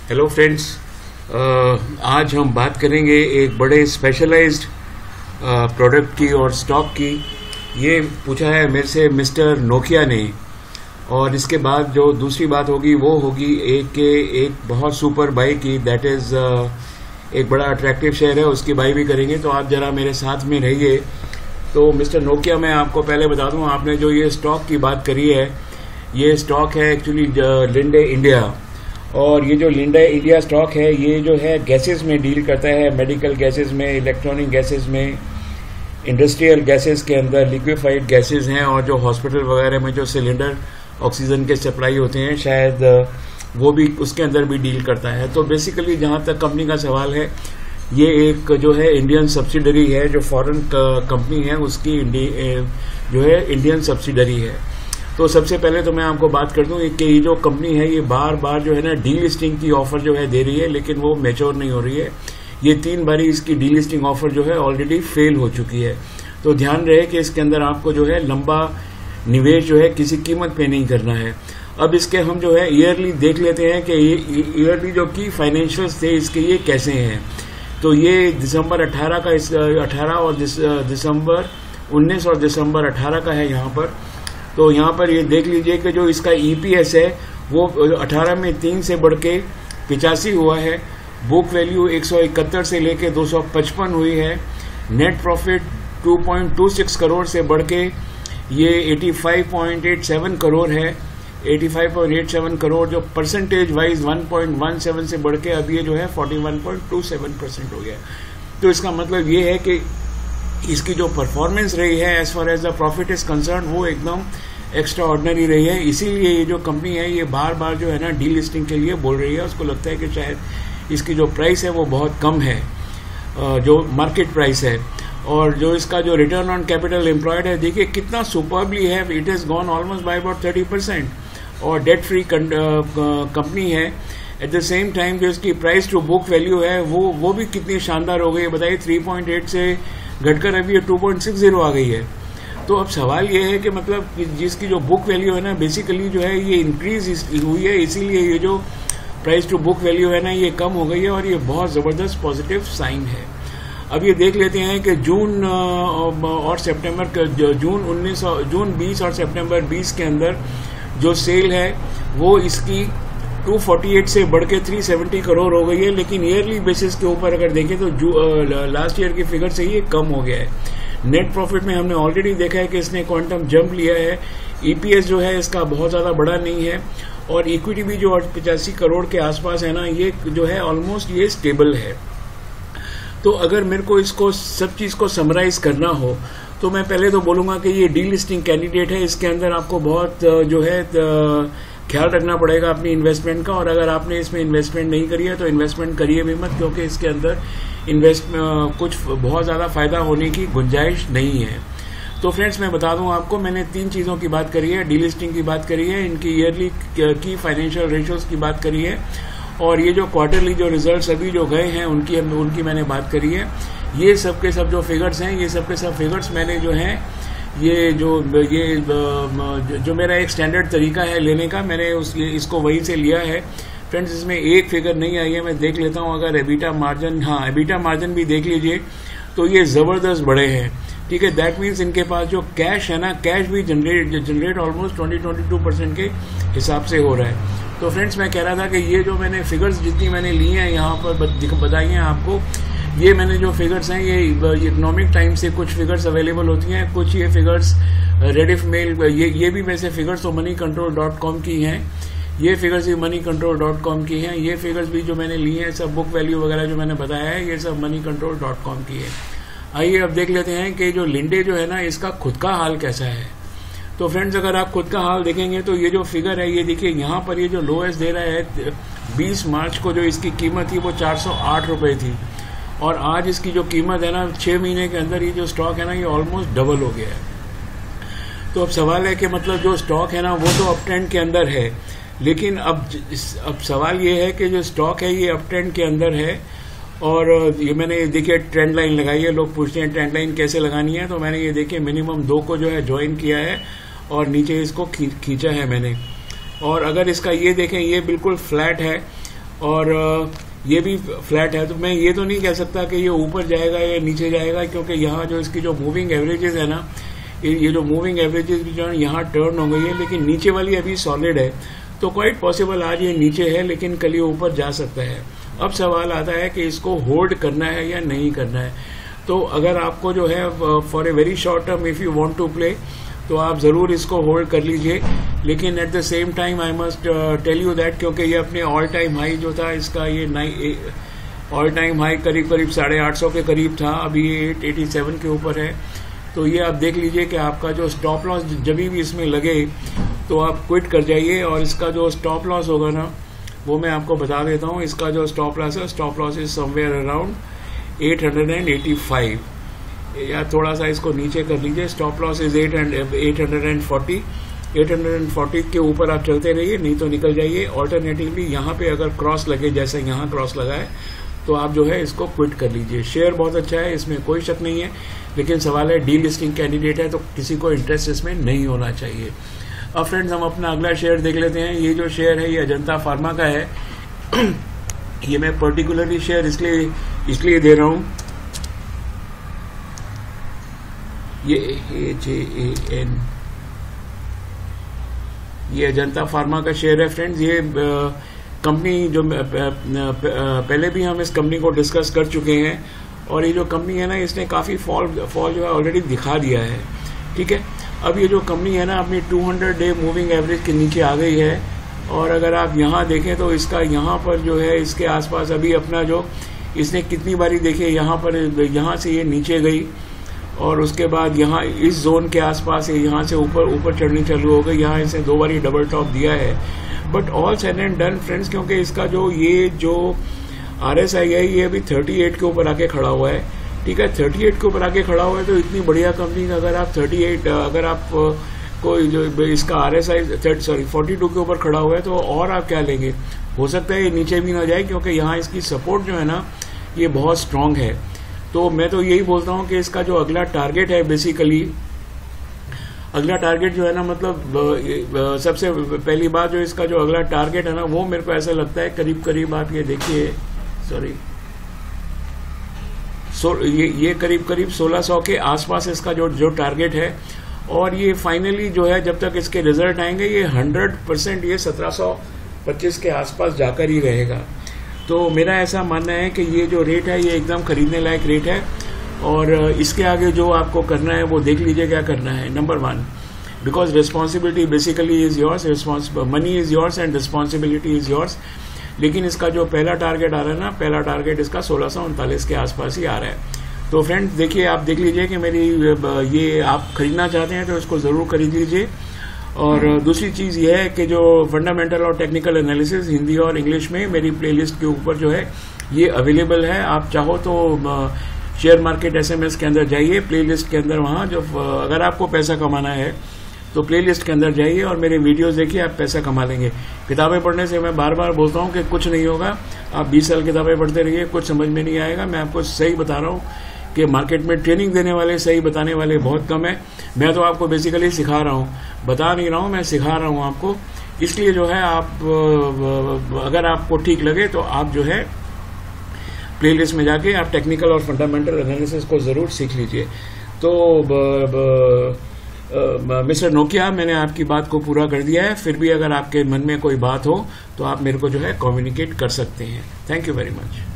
Hello friends, आज हम बात करेंगे एक बड़े स्पेशलाइज्ड प्रोडक्ट की और स्टॉक की। ये पूछा है मेरे से मिस्टर नोकिया ने, और इसके बाद जो दूसरी बात होगी वो होगी एक बहुत सुपर बाई की, दैट इज़ एक बड़ा अट्रैक्टिव शेयर है, उसकी बाई भी करेंगे। तो आप जरा मेरे साथ में रहिए। तो मिस्टर नोकिया, मैं आपको पहले बता दूं, आपने जो ये स्टॉक की बात करी है, ये स्टॉक है एक्चुअली लिंडे इंडिया। और ये जो लिंडे इंडिया स्टॉक है, ये जो है गैसेस में डील करता है, मेडिकल गैसेस में, इलेक्ट्रॉनिक गैसेस में, इंडस्ट्रियल गैसेस के अंदर लिक्विफाइड गैसेस हैं, और जो हॉस्पिटल वगैरह में जो सिलेंडर ऑक्सीजन के सप्लाई होते हैं, शायद वो भी उसके अंदर भी डील करता है। तो बेसिकली जहाँ तक कंपनी का सवाल है, ये एक जो है इंडियन सब्सिडरी है, जो फॉरेन कंपनी है उसकी जो है इंडियन सब्सिडरी है। तो सबसे पहले तो मैं आपको बात कर दूं कि ये जो कंपनी है, ये बार बार जो है ना डी लिस्टिंग की ऑफर जो है दे रही है, लेकिन वो मैच्योर नहीं हो रही है। ये 3 बारी इसकी डी लिस्टिंग ऑफर जो है ऑलरेडी फेल हो चुकी है। तो ध्यान रहे कि इसके अंदर आपको जो है लंबा निवेश जो है किसी कीमत पे नहीं करना है। अब इसके हम जो है ईयरली देख लेते हैं कि ये ईयरली जो की फाइनेंशियल्स थे इसके ये कैसे हैं। तो ये दिसंबर 18 का 18 और दिसंबर 19 और दिसंबर 18 का है यहाँ पर। तो यहाँ पर ये देख लीजिए कि जो इसका ईपीएस है वो 18 में 3 से बढ़ के 85 हुआ है, बुक वैल्यू 171 से लेके 255 हुई है, नेट प्रॉफिट 2.26 करोड़ से बढ़ के ये 85.87 करोड़ है, 85.87 करोड़, जो परसेंटेज वाइज 1.17 से बढ़ के अब ये जो है 41.27% हो गया। तो इसका मतलब ये है कि इसकी जो परफॉर्मेंस रही है as far as the profit is concerned, वो एकदम एक्स्ट्रा ऑर्डिनरी रही है। इसीलिए ये जो कंपनी है ये बार बार जो है ना डी लिस्टिंग के लिए बोल रही है। उसको लगता है कि शायद इसकी जो प्राइस है वो बहुत कम है, जो मार्केट प्राइस है। और जो इसका जो रिटर्न ऑन कैपिटल एम्प्लॉयड है, देखिए कितना सुपरबली है, it is gone almost by about 30%, और डेट फ्री कंपनी है। एट द सेम टाइम जो इसकी प्राइस टू बुक वैल्यू है वो भी कितनी शानदार हो गई है, बताइए 3.8 से घटकर अभी 2.60 आ गई है। तो अब सवाल ये है कि मतलब जिसकी जो बुक वैल्यू है ना, बेसिकली जो है ये इंक्रीज हुई है, इसीलिए ये जो प्राइस टू बुक वैल्यू है ना ये कम हो गई है, और ये बहुत ज़बरदस्त पॉजिटिव साइन है। अब ये देख लेते हैं कि जून और सितंबर, जून 20 और सितंबर 20 के अंदर जो सेल है वो इसकी 248 से बढ़ के 370 करोड़ हो गई है। लेकिन ईयरली बेसिस के ऊपर अगर देखें तो लास्ट ईयर की फिगर से ये कम हो गया है। नेट प्रॉफिट में हमने ऑलरेडी देखा है कि इसने क्वांटम जंप लिया है। ईपीएस जो है इसका बहुत ज़्यादा बड़ा नहीं है, और इक्विटी भी जो 85 करोड़ के आसपास है ना, ये जो है ऑलमोस्ट ये स्टेबल है। तो अगर मेरे को इसको सब चीज़ को समराइज करना हो तो मैं पहले तो बोलूँगा कि ये डी लिस्टिंग कैंडिडेट है। इसके अंदर आपको बहुत जो है ख्याल रखना पड़ेगा अपनी इन्वेस्टमेंट का, और अगर आपने इसमें इन्वेस्टमेंट नहीं करी है तो इन्वेस्टमेंट करिए भी मत, क्योंकि इसके अंदर कुछ बहुत ज़्यादा फायदा होने की गुंजाइश नहीं है। तो फ्रेंड्स, मैं बता दूं आपको, मैंने 3 चीज़ों की बात करी है, डी लिस्टिंग की बात करी है, इनकी ईयरली की फाइनेंशियल रेशियोज की बात करी है, और ये जो क्वार्टरली जो रिजल्ट्स अभी जो गए हैं उनकी मैंने बात करी है। ये सब के सब जो फिगर्स हैं, ये सब के सब फिगर्स मैंने जो हैं ये जो मेरा एक स्टैंडर्ड तरीका है लेने का, मैंने इसको वहीं से लिया है। फ्रेंड्स, इसमें एक फिगर नहीं आई है, मैं देख लेता हूँ। अगर एबिटा मार्जिन, हाँ एबिटा मार्जिन भी देख लीजिए तो ये ज़बरदस्त बड़े हैं, ठीक है। दैट मीन्स इनके पास जो कैश है ना, कैश भी जनरेट ऑलमोस्ट 22% के हिसाब से हो रहा है। तो फ्रेंड्स, मैं कह रहा था कि ये जो मैंने फिगर्स जितनी मैंने ली हैं यहाँ पर बताई हैं आपको, ये मैंने जो फिगर्स हैं ये इकोनॉमिक टाइम्स से कुछ फिगर्स अवेलेबल होती हैं, कुछ ये फिगर्स रेडिफ मेल, ये भी वैसे फिगर्स तो moneycontrol.com की हैं, ये फिगर्स भी moneycontrol.com की हैं, ये फिगर्स भी जो मैंने ली हैं सब बुक वैल्यू वगैरह जो मैंने बताया है ये सब moneycontrol.com की है। आइए अब देख लेते हैं कि जो लिंडे जो है ना इसका खुद का हाल कैसा है। तो फ्रेंड्स, अगर आप खुद का हाल देखेंगे तो ये जो फिगर है ये देखिए, यहाँ पर ये जो लोएस्ट दे रहा है 20 मार्च को जो इसकी कीमत थी वो 408 रुपये थी, और आज इसकी जो कीमत है ना 6 महीने के अंदर ये जो स्टॉक है ना ये ऑलमोस्ट डबल हो गया है। तो अब सवाल है कि मतलब जो स्टॉक है ना वो तो अप ट्रेंड के अंदर है, लेकिन अब सवाल ये है कि जो स्टॉक है ये अप ट्रेंड के अंदर है, और ये मैंने देखिए ट्रेंड लाइन लगाई है। लोग पूछते हैं ट्रेंड लाइन कैसे लगानी है, तो मैंने ये देखिए मिनिमम 2 को जो है ज्वाइन किया है और नीचे इसको खींचा है मैंने। और अगर इसका ये देखें ये बिल्कुल फ्लैट है, और ये भी फ्लैट है। तो मैं ये तो नहीं कह सकता कि ये ऊपर जाएगा या नीचे जाएगा, क्योंकि यहाँ जो इसकी जो मूविंग एवरेजेस है ना, ये जो मूविंग एवरेजेस भी जो है यहाँ टर्न हो गई है, लेकिन नीचे वाली अभी सॉलिड है। तो क्वाइट पॉसिबल आज ये नीचे है, लेकिन कल ये ऊपर जा सकता है। अब सवाल आता है कि इसको होल्ड करना है या नहीं करना है। तो अगर आपको जो है for a very short term if you want to play, तो आप ज़रूर इसको होल्ड कर लीजिए। लेकिन at the same time I must tell you that, क्योंकि ये अपने ऑल टाइम हाई जो था इसका, ये ऑल टाइम हाई करीब 850 के करीब था, अभी ये 887 के ऊपर है। तो ये आप देख लीजिए कि आपका जो स्टॉप लॉस जब भी इसमें लगे तो आप क्विट कर जाइए। और इसका जो स्टॉप लॉस होगा ना, वो मैं आपको बता देता हूँ। इसका जो स्टॉप लॉस है, stop loss is somewhere around 885, या थोड़ा सा इसको नीचे कर लीजिए। स्टॉप लॉस इज 840 के ऊपर आप चलते रहिए, नहीं तो निकल जाइए। ऑल्टरनेटिवली यहाँ पे अगर क्रॉस लगे, जैसे यहाँ क्रॉस लगा है, तो आप जो है इसको क्विट कर लीजिए। शेयर बहुत अच्छा है, इसमें कोई शक नहीं है, लेकिन सवाल है डी लिस्टिंग कैंडिडेट है, तो किसी को इंटरेस्ट इसमें नहीं होना चाहिए। अब फ्रेंड्स, हम अपना अगला शेयर देख लेते हैं। ये जो शेयर है ये अजंता फार्मा का है। ये मैं पर्टिकुलरली शेयर इसलिए दे रहा हूँ, ये AJAN, ये अजंता फार्मा का शेयर है फ्रेंड्स। ये कंपनी जो पहले भी हम इस कंपनी को डिस्कस कर चुके हैं, और ये जो कंपनी है ना, इसने काफ़ी फॉल जो है ऑलरेडी दिखा दिया है। ठीक है, अब ये जो कंपनी है ना, अपनी 200 डे मूविंग एवरेज के नीचे आ गई है। और अगर आप यहाँ देखें तो इसका यहाँ पर जो है, इसके आसपास अभी अपना जो इसने कितनी बारी देखे, यहाँ पर, यहाँ से ये नीचे गई, और उसके बाद यहाँ इस जोन के आसपास यहाँ से ऊपर चढ़नी चालू हो गई। यहाँ इसे 2 बारी डबल टॉप दिया है। But all said and done friends, क्योंकि इसका जो ये जो RSI है, ये अभी 38 के ऊपर आके खड़ा हुआ है। ठीक है, 38 के ऊपर आके खड़ा हुआ है, तो इतनी बढ़िया कंपनी का अगर आप 38, अगर आप कोई जो इसका RSI 42 के ऊपर खड़ा हुआ है, तो और आप क्या लेंगे। हो सकता है ये नीचे भी ना जाए, क्योंकि यहाँ इसकी सपोर्ट जो है ना, ये बहुत स्ट्रांग है। तो मैं तो यही बोलता हूँ कि इसका जो अगला टारगेट है, बेसिकली अगला टारगेट जो है ना, मतलब सबसे पहली बात, जो इसका जो अगला टारगेट है ना, वो मेरे को ऐसा लगता है करीब आप ये देखिए, ये करीब 1600 के आसपास इसका जो टारगेट है। और ये फाइनली जो है, जब तक इसके रिजल्ट आएंगे, ये 100% ये 1725 के आसपास जाकर ही रहेगा। तो मेरा ऐसा मानना है कि ये जो रेट है, ये एकदम खरीदने लायक रेट है। और इसके आगे जो आपको करना है वो देख लीजिए क्या करना है। Number 1, because responsibility basically is yours, money is yours and responsibility is yours. लेकिन इसका जो पहला टारगेट आ रहा है ना, पहला टारगेट इसका 1639 के आसपास ही आ रहा है। तो फ्रेंड्स देखिए, आप देख लीजिए कि मेरी ये आप खरीदना चाहते हैं तो इसको ज़रूर खरीद लीजिए। और दूसरी चीज़ ये है कि जो फंडामेंटल और टेक्निकल एनालिसिस हिंदी और इंग्लिश में मेरी प्लेलिस्ट के ऊपर जो है ये अवेलेबल है। आप चाहो तो शेयर मार्केट SMS के अंदर जाइए, प्लेलिस्ट के अंदर, वहाँ जो अगर आपको पैसा कमाना है तो प्लेलिस्ट के अंदर जाइए और मेरे वीडियोस देखिए, आप पैसा कमा लेंगे। किताबें पढ़ने से मैं बार बार बोलता हूँ कि कुछ नहीं होगा। आप 20 साल किताबें पढ़ते रहिए, कुछ समझ में नहीं आएगा। मैं आपको सही बता रहा हूँ कि मार्केट में ट्रेनिंग देने वाले, सही बताने वाले बहुत कम है। मैं तो आपको बेसिकली सिखा रहा हूँ, बता नहीं रहा हूँ, मैं सिखा रहा हूँ आपको। इसलिए जो है आप, अगर आपको ठीक लगे तो आप जो है प्लेलिस्ट में जाके आप टेक्निकल और फंडामेंटल एनालिसिस को ज़रूर सीख लीजिए। तो मिस्टर नोकिया, मैंने आपकी बात को पूरा कर दिया है। फिर भी अगर आपके मन में कोई बात हो तो आप मेरे को जो है कम्युनिकेट कर सकते हैं। Thank you very much.